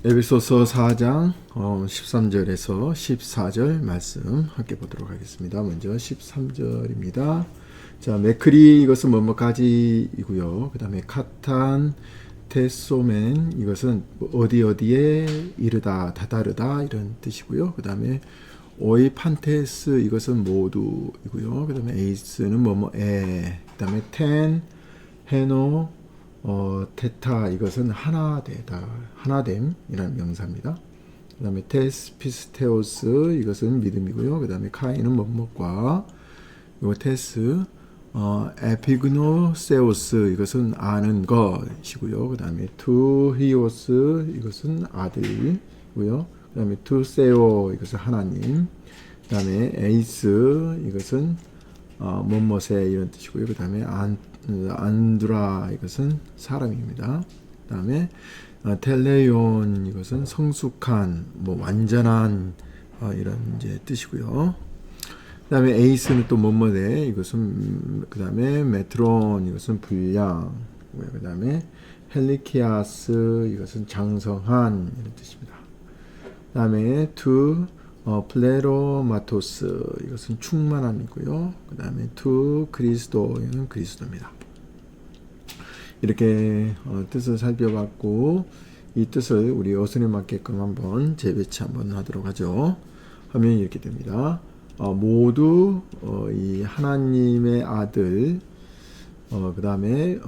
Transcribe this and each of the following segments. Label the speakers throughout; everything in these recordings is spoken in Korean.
Speaker 1: 에베소서 4장 13절에서 14절 말씀 함께 보도록 하겠습니다. 먼저 13절입니다. 자, 메크리 이것은 뭐뭐까지이고요. 그 다음에 카탄 테소멘 이것은 어디에 이르다 다다르다 이런 뜻이고요. 그 다음에 오이 판테스 이것은 모두이고요. 그 다음에 에이스는 뭐뭐에, 그 다음에 텐 헤노 테타 이것은 하나되다, 하나됨이라는 명사입니다. 그 다음에 테스피스테오스 이것은 믿음이고요. 그 다음에 카이는 뭐뭐과, 요 테스 에피그노세오스 이것은 아는 것이고요. 그 다음에 투히오스 이것은 아들이고요. 그 다음에 투세오 이것은 하나님. 그 다음에 에이스 이것은 뭐뭐세 이런 뜻이고요. 그 다음에 안드라 이것은 사람입니다. 그 다음에 텔레온 이것은 성숙한, 완전한 이런 이제 뜻이고요. 그 다음에 에이스는 또 뭐뭐네 이것은, 그 다음에 메트론 이것은 분량, 그 다음에 헬리키아스 이것은 장성한 이런 뜻입니다. 그 다음에 플레로마토스 이것은 충만함이고요. 그 다음에 그리스도는 그리스도입니다. 이렇게 뜻을 살펴봤고, 이 뜻을 우리 어순에 맞게끔 한번 재배치 한번 하도록 하죠. 하면 이렇게 됩니다. 모두 이 하나님의 아들, 그 다음에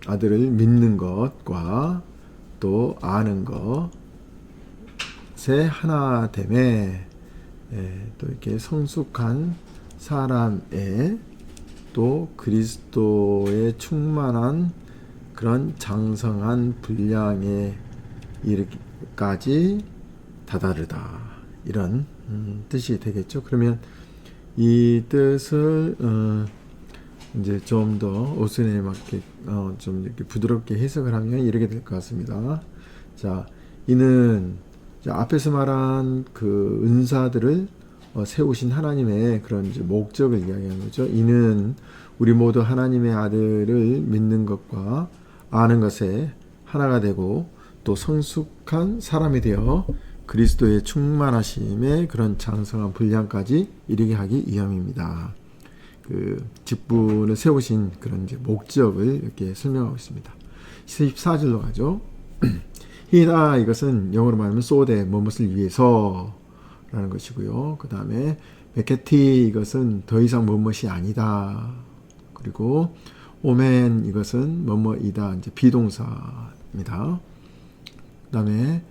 Speaker 1: 아들을 믿는 것과 또 아는 것 새 하나됨에, 또 이렇게 성숙한 사람의 또 그리스도의 충만한 그런 장성한 분량에 이르기까지 다다르다 이런 뜻이 되겠죠. 그러면 이 뜻을 이제 좀 더 어순에 맞게 좀 이렇게 부드럽게 해석을 하면 이렇게 될 것 같습니다. 자, 이는 앞에서 말한 그 은사들을 세우신 하나님의 그런 이제 목적을 이야기하는 거죠. 이는 우리 모두 하나님의 아들을 믿는 것과 아는 것에 하나가 되고 또 성숙한 사람이 되어 그리스도의 충만하심의 그런 장성한 분량까지 이르게 하기 위함입니다. 그 직분을 세우신 그런 이제 목적을 이렇게 설명하고 있습니다. 14절로 가죠. 히다 이것은 영어로 말하면 소데 무엇을 위해서 라는 것이고요. 그 다음에 베케티 이것은 더 이상 무엇이 아니다. 그리고 오멘 이것은 뭐뭐이다, 이제 비동사입니다. 그 다음에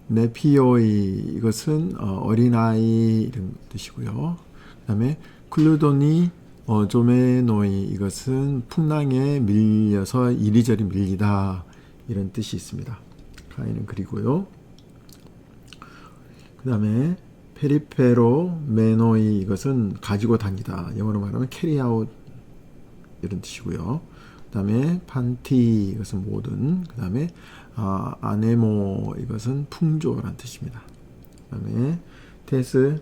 Speaker 1: 네피오이 이것은 어린아이 이런 뜻이고요. 그 다음에 클루도니 조메노이 이것은 풍랑에 밀려서 이리저리 밀리다 이런 뜻이 있습니다. 카이는 그리고요. 그 다음에 페리페로 메노이 이것은 가지고 다니다, 영어로 말하면 carry out 이런 뜻이고요. 그 다음에 판티 이것은 모든, 그 다음에 아네모 이것은 풍조라는 뜻입니다. 그 다음에 테스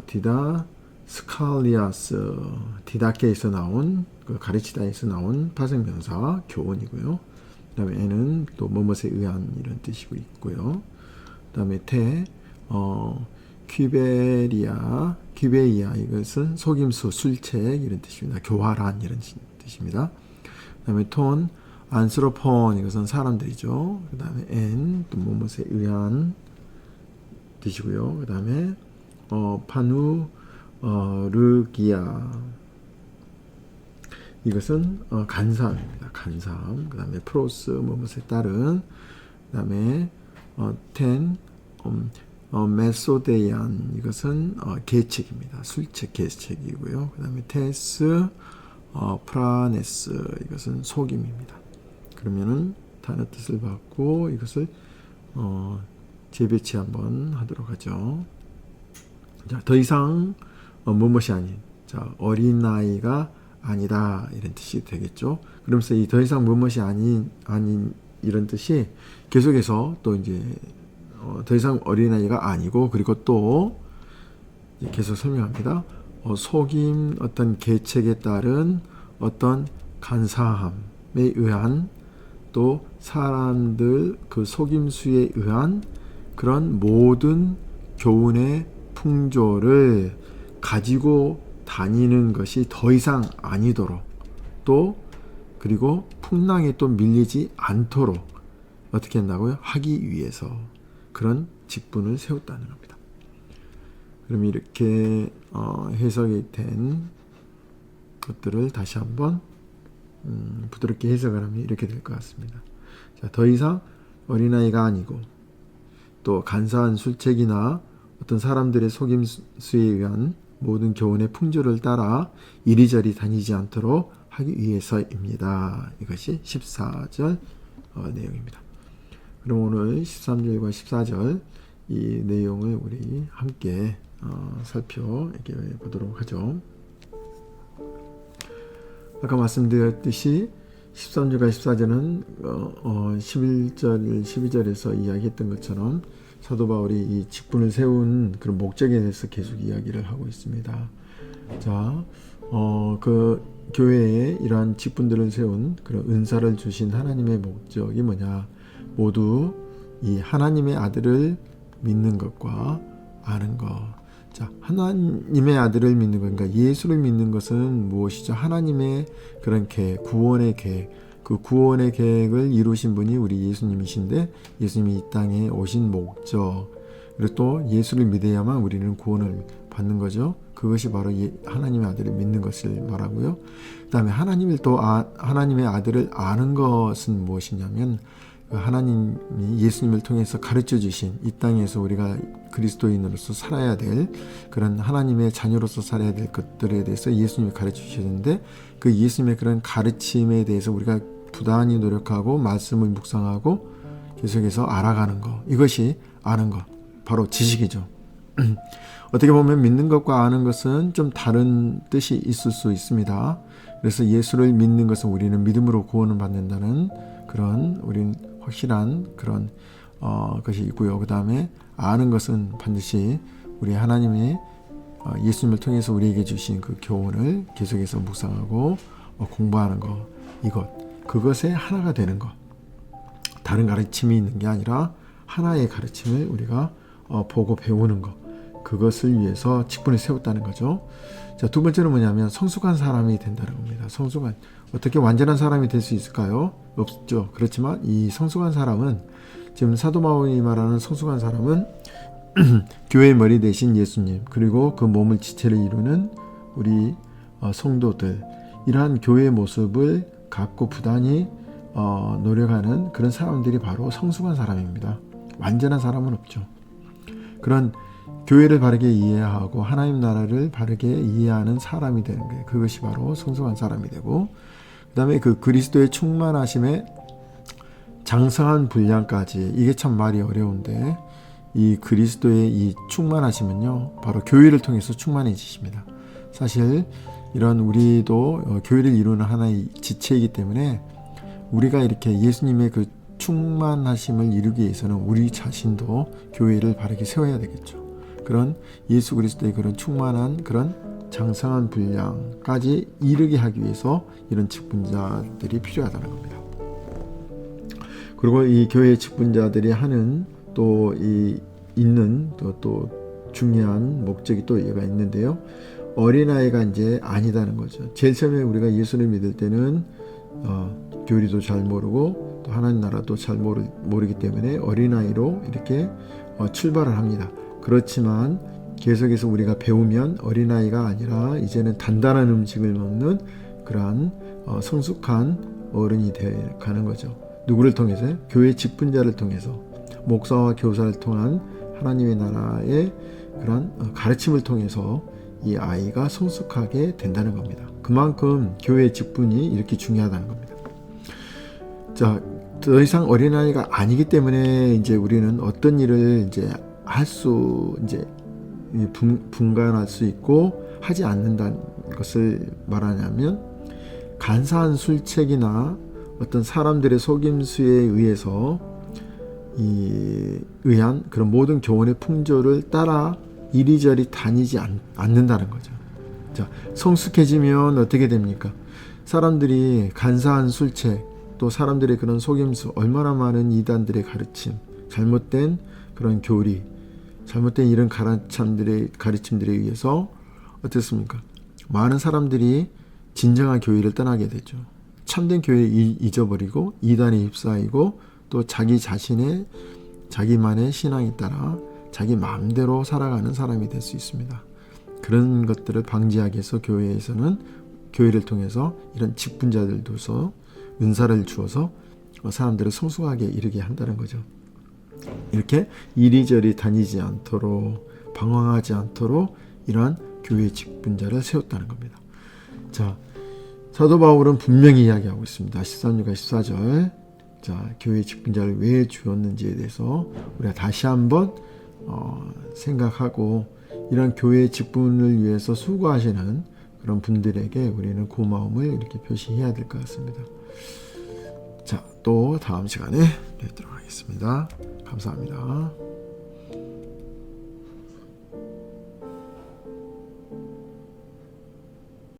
Speaker 1: 디다 스칼리아스 디다케에서 나온, 그 가르치다에서 나온 파생명사 교훈이고요. 그 다음에 에는 또 뭐뭇에 의한 이런 뜻이고 있고요. 그 다음에 퀴베이아 이것은 속임수, 술책 이런 뜻입니다. 교활한 이런 뜻입니다. 그 다음에 안스로폰 이것은 사람들이죠. 그 다음에 엔 또 뭐뭇에 의한 뜻이고요. 그 다음에 파누르기아 이것은 간사함입니다. 간사함. 그 다음에 프로스 뭐뭇에 따른, 그 다음에 메소데이안 이것은 계책입니다. 술책 계책이고요. 그 다음에 테스 프라네스 이것은 속임입니다. 그러면은 단어 뜻을 받고 이것을 재배치 한번 하도록 하죠. 자, 더 이상 무엇이 아닌, 자, 어린아이가 아니다 이런 뜻이 되겠죠. 그러면서 이 더 이상 무엇이 아닌 이런 뜻이 계속해서 또 이제 더 이상 어린아이가 아니고, 그리고 또 계속 설명합니다. 속임, 어떤 계책에 따른 어떤 간사함에 의한 또 사람들 그 속임수에 의한 그런 모든 교훈의 풍조를 가지고 다니는 것이 더 이상 아니도록, 또 그리고 풍랑에 또 밀리지 않도록 어떻게 한다고요? 하기 위해서 그런 직분을 세웠다는 겁니다. 그럼 이렇게 해석이 된 것들을 다시 한번 부드럽게 해석을 하면 이렇게 될 것 같습니다. 자, 더 이상 어린아이가 아니고 또 간사한 술책이나 어떤 사람들의 속임수에 의한 모든 교훈의 풍조를 따라 이리저리 다니지 않도록 하기 위해서입니다. 이것이 14절 내용입니다. 그럼 오늘 13절과 14절 이 내용을 우리 함께 살펴보도록 하죠. 아까 말씀드렸듯이 13절과 14절은 11절, 12절에서 이야기했던 것처럼 사도 바울이 이 직분을 세운 그런 목적에 대해서 계속 이야기를 하고 있습니다. 자, 그 교회에 이러한 직분들을 세운 그런 은사를 주신 하나님의 목적이 뭐냐? 모두 이 하나님의 아들을 믿는 것과 아는 것. 자, 하나님의 아들을 믿는 것, 그러니까 예수를 믿는 것은 무엇이죠? 하나님의 그런 계획, 구원의 계획, 그 구원의 계획을 이루신 분이 우리 예수님이신데, 예수님이 이 땅에 오신 목적, 그리고 또 예수를 믿어야만 우리는 구원을 받는 거죠. 그것이 바로 하나님의 아들을 믿는 것을 말하고요. 그 다음에 하나님의 아들을 아는 것은 무엇이냐면, 하나님이 예수님을 통해서 가르쳐 주신 이 땅에서 우리가 그리스도인으로서 살아야 될 그런 하나님의 자녀로서 살아야 될 것들에 대해서 예수님이 가르쳐 주셨는데, 그 예수님의 그런 가르침에 대해서 우리가 부단히 노력하고 말씀을 묵상하고 계속해서 알아가는 것, 이것이 아는 것, 바로 지식이죠. 어떻게 보면 믿는 것과 아는 것은 좀 다른 뜻이 있을 수 있습니다. 그래서 예수를 믿는 것은 우리는 믿음으로 구원을 받는다는 그런 우리는 확실한 그런 것이 있고요. 그 다음에 아는 것은 반드시 우리 하나님의 예수님을 통해서 우리에게 주신 그 교훈을 계속해서 묵상하고 공부하는 것, 그것에 하나가 되는 것. 다른 가르침이 있는 게 아니라 하나의 가르침을 우리가 보고 배우는 것, 그것을 위해서 직분을 세웠다는 거죠. 자, 두 번째는 뭐냐면 성숙한 사람이 된다는 겁니다. 성숙한, 어떻게 완전한 사람이 될 수 있을까요? 없죠. 그렇지만 이 성숙한 사람은, 지금 사도 바울이 말하는 성숙한 사람은 교회의 머리 대신 예수님, 그리고 그 몸을 지체를 이루는 우리 성도들, 이러한 교회의 모습을 갖고 부단히 노력하는 그런 사람들이 바로 성숙한 사람입니다. 완전한 사람은 없죠. 그런 교회를 바르게 이해하고 하나님 나라를 바르게 이해하는 사람이 되는 거예요. 그것이 바로 성숙한 사람이 되고, 그 다음에 그 그리스도의 충만하심에 장성한 분량까지, 이게 참 말이 어려운데, 이 그리스도의 이 충만하심은요, 바로 교회를 통해서 충만해지십니다. 사실 이런 우리도 교회를 이루는 하나의 지체이기 때문에 우리가 이렇게 예수님의 그 충만하심을 이루기 위해서는 우리 자신도 교회를 바르게 세워야 되겠죠. 그런 예수 그리스도의 그런 충만한 그런 장성한 분량까지 이르게 하기 위해서 이런 직분자들이 필요하다는 겁니다. 그리고 이 교회 직분자들이 하는 또 있는 또 중요한 목적이 또 얘가 있는데요. 어린아이가 이제 아니다는 거죠. 제일 처음에 우리가 예수를 믿을 때는 교리도 잘 모르고 또 하나님 나라도 잘 모르기 때문에 어린아이로 이렇게 출발을 합니다. 그렇지만 계속해서 우리가 배우면 어린아이가 아니라 이제는 단단한 음식을 먹는 그러한 성숙한 어른이 되어 가는 거죠. 누구를 통해서요? 교회 직분자를 통해서, 목사와 교사를 통한 하나님의 나라의 그런 가르침을 통해서 이 아이가 성숙하게 된다는 겁니다. 그만큼 교회 직분이 이렇게 중요하다는 겁니다. 자, 더 이상 어린아이가 아니기 때문에 이제 우리는 어떤 일을 이제 할 수, 이제 분간할 수 있고 하지 않는다는 것을 말하냐면, 간사한 술책이나 어떤 사람들의 속임수에 의해서 의한 그런 모든 교훈의 풍조를 따라 이리저리 다니지 않는다는 거죠. 자, 성숙해지면 어떻게 됩니까? 사람들이 간사한 술책, 또 사람들의 그런 속임수, 얼마나 많은 이단들의 가르침, 잘못된 그런 교리, 잘못된 이런 가르침들에 의해서 어떻습니까? 많은 사람들이 진정한 교회를 떠나게 되죠. 참된 교회를 잊어버리고 이단에 휩싸이고 또 자기만의 신앙에 따라 자기 마음대로 살아가는 사람이 될 수 있습니다. 그런 것들을 방지하기 위해서 교회를 통해서 이런 직분자들도서 은사를 주어서 사람들을 성숙하게 이르게 한다는 거죠. 이렇게 이리저리 다니지 않도록, 방황하지 않도록 이러한 교회 직분자를 세웠다는 겁니다. 자, 사도 바울은 분명히 이야기하고 있습니다. 13절과 14절. 자, 교회 직분자를 왜 주었는지에 대해서 우리가 다시 한번 생각하고, 이런 교회 직분을 위해서 수고하시는 그런 분들에게 우리는 고마움을 이렇게 표시해야 될 것 같습니다. 자, 또 다음 시간에 뵙도록 하겠습니다. 감사합니다.